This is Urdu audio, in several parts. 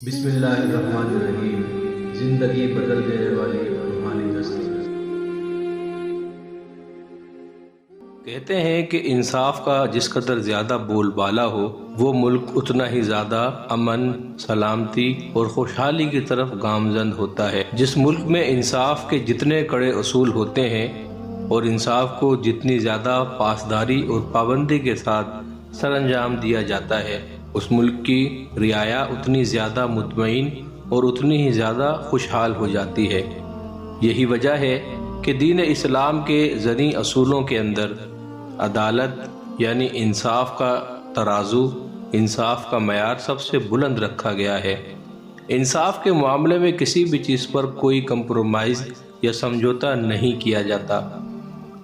بسم اللہ الرحمن الرحیم۔ زندگی بدل دینے والی روحانی دستی۔ کہتے ہیں کہ انصاف کا جس قدر زیادہ بول بالا ہو وہ ملک اتنا ہی زیادہ امن، سلامتی اور خوشحالی کی طرف گامزن ہوتا ہے۔ جس ملک میں انصاف کے جتنے کڑے اصول ہوتے ہیں اور انصاف کو جتنی زیادہ پاسداری اور پابندی کے ساتھ سر انجام دیا جاتا ہے، اس ملک کی رعایا اتنی زیادہ مطمئن اور اتنی ہی زیادہ خوشحال ہو جاتی ہے۔ یہی وجہ ہے کہ دین اسلام کے زرعی اصولوں کے اندر عدالت یعنی انصاف کا ترازو، انصاف کا معیار سب سے بلند رکھا گیا ہے۔ انصاف کے معاملے میں کسی بھی چیز پر کوئی کمپرومائز یا سمجھوتا نہیں کیا جاتا،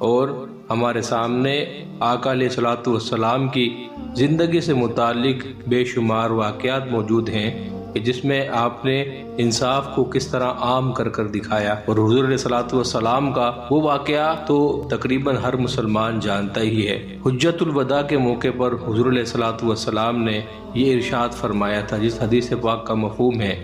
اور ہمارے سامنے آقا علیہ الصلوۃ والسلام کی زندگی سے متعلق بے شمار واقعات موجود ہیں کہ جس میں آپ نے انصاف کو کس طرح عام کر دکھایا، اور حضور علیہ الصلوۃ والسلام کا وہ واقعہ تو تقریباً ہر مسلمان جانتا ہی ہے۔ حجت الوداع کے موقع پر حضور علیہ الصلوۃ والسلام نے یہ ارشاد فرمایا تھا، جس حدیث پاک کا مفہوم ہے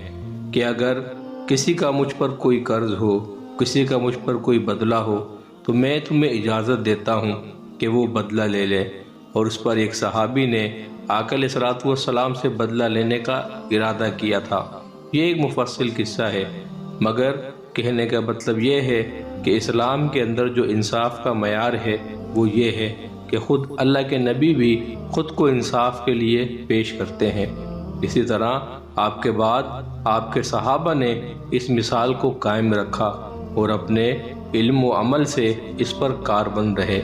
کہ اگر کسی کا مجھ پر کوئی قرض ہو، کسی کا مجھ پر کوئی بدلہ ہو، تو میں تمہیں اجازت دیتا ہوں کہ وہ بدلہ لے لے۔ اور اس پر ایک صحابی نے آقا علیہ الصلوۃ والسلام سے بدلہ لینے کا ارادہ کیا تھا۔ یہ ایک مفصل قصہ ہے، مگر کہنے کا مطلب یہ ہے کہ اسلام کے اندر جو انصاف کا معیار ہے وہ یہ ہے کہ خود اللہ کے نبی بھی خود کو انصاف کے لیے پیش کرتے ہیں۔ اسی طرح آپ کے بعد آپ کے صحابہ نے اس مثال کو قائم رکھا اور اپنے علم و عمل سے اس پر کاربند رہے۔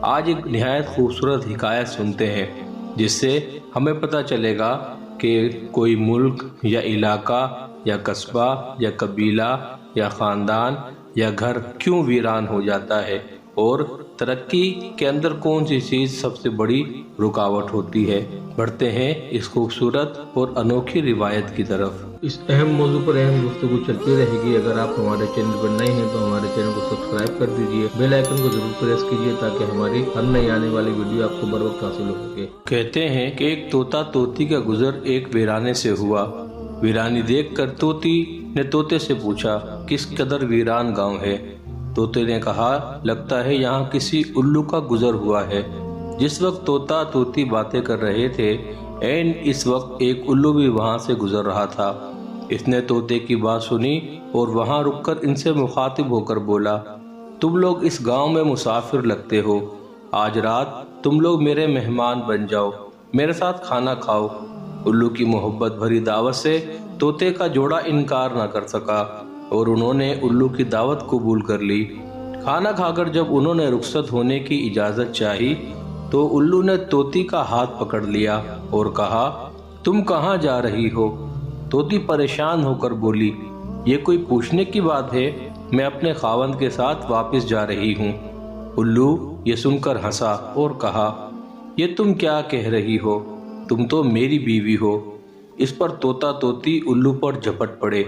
آج ایک نہایت خوبصورت حکایت سنتے ہیں جس سے ہمیں پتہ چلے گا کہ کوئی ملک یا علاقہ یا قصبہ یا قبیلہ یا خاندان یا گھر کیوں ویران ہو جاتا ہے، اور ترقی کے اندر کون سی چیز سب سے بڑی رکاوٹ ہوتی ہے۔ بڑھتے ہیں اس خوبصورت اور انوکھی روایت کی طرف۔ اس اہم موضوع پر اہم گفتگو چلتی رہے گی۔ اگر آپ ہمارے چینل پر نئے ہیں تو ہمارے چینل کو سبسکرائب کر دیجئے، بیل آئیکن کو ضرور پریس کیجئے تاکہ ہماری ہر نئی آنے والی ویڈیو آپ کو بر وقت حاصل ہو سکے۔ کہتے ہیں کہ ایک طوطا طوطی کا گزر ایک ویرانے سے ہوا۔ ویرانی دیکھ کر طوطی نے طوطے سے پوچھا، کس قدر ویران گاؤں ہے؟ طوطے نے کہا، لگتا ہے یہاں کسی الو کا گزر ہوا ہے۔ جس وقت طوطا طوطی باتیں کر رہے تھے، عین اس وقت ایک الو بھی وہاں سے گزر رہا تھا۔ اس نے طوطے کی بات سنی اور وہاں رک کر ان سے مخاطب ہو کر بولا، تم لوگ اس گاؤں میں مسافر لگتے ہو، آج رات تم لوگ میرے مہمان بن جاؤ، میرے ساتھ کھانا کھاؤ۔ الو کی محبت بھری دعوت سے طوطے کا جوڑا انکار نہ کر سکا اور انہوں نے الو کی دعوت قبول کر لی۔ کھانا کھا کر جب انہوں نے رخصت ہونے کی اجازت چاہی تو الو نے طوطی کا ہاتھ پکڑ لیا اور کہا، تم کہاں جا رہی ہو؟ طوطی پریشان ہو کر بولی، یہ کوئی پوچھنے کی بات ہے، میں اپنے خاوند کے ساتھ واپس جا رہی ہوں۔ الو یہ سن کر ہنسا اور کہا، یہ تم کیا کہہ رہی ہو؟ تم تو میری بیوی ہو۔ اس پر طوطا طوطی الو پر جھپٹ پڑے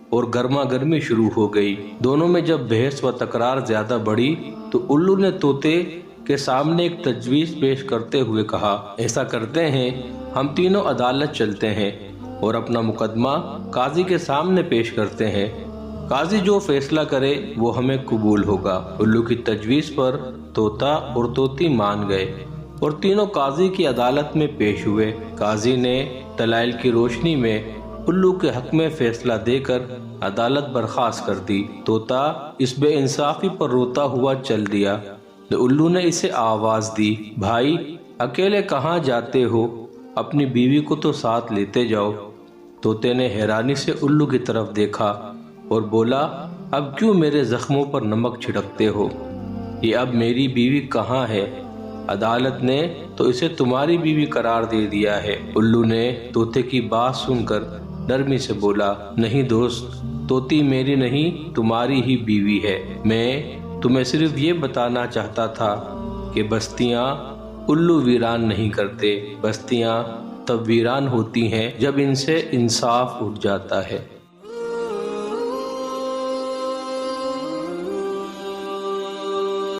اور گرما گرمی شروع ہو گئی۔ دونوں میں جب بحث و تکرار زیادہ بڑھی تو الو نے طوطے کے سامنے ایک تجویز پیش کرتے ہوئے کہا، ایسا کرتے ہیں، ہم تینوں عدالت چلتے ہیں اور اپنا مقدمہ قاضی کے سامنے پیش کرتے ہیں، قاضی جو فیصلہ کرے وہ ہمیں قبول ہوگا۔ الو کی تجویز پر طوطا اور طوطی مان گئے اور تینوں قاضی کی عدالت میں پیش ہوئے۔ قاضی نے دلائل کی روشنی میں الو کے حق میں فیصلہ دے کر عدالت برخاست کر دی۔ طوطا اس بے انصافی پر روتا ہوا چل دیا تو الو نے اسے آواز دی، بھائی اکیلے کہاں جاتے ہو؟ اپنی بیوی کو تو ساتھ لیتے جاؤ۔ طوطے نے حیرانی سے الو کی طرف دیکھا اور بولا، اب کیوں میرے زخموں پر نمک چھڑکتے ہو؟ یہ اب میری بیوی کہاں ہے؟ عدالت نے تو اسے تمہاری بیوی قرار دے دیا ہے۔ الو نے طوطے کی بات سن کر نرمی سے بولا، نہیں دوست، طوطی میری نہیں تمہاری ہی بیوی ہے۔ میں تمہیں صرف یہ بتانا چاہتا تھا کہ بستیاں الو ویران نہیں کرتے، بستیاں تب ویران ہوتی ہیں جب ان سے انصاف اٹھ جاتا ہے۔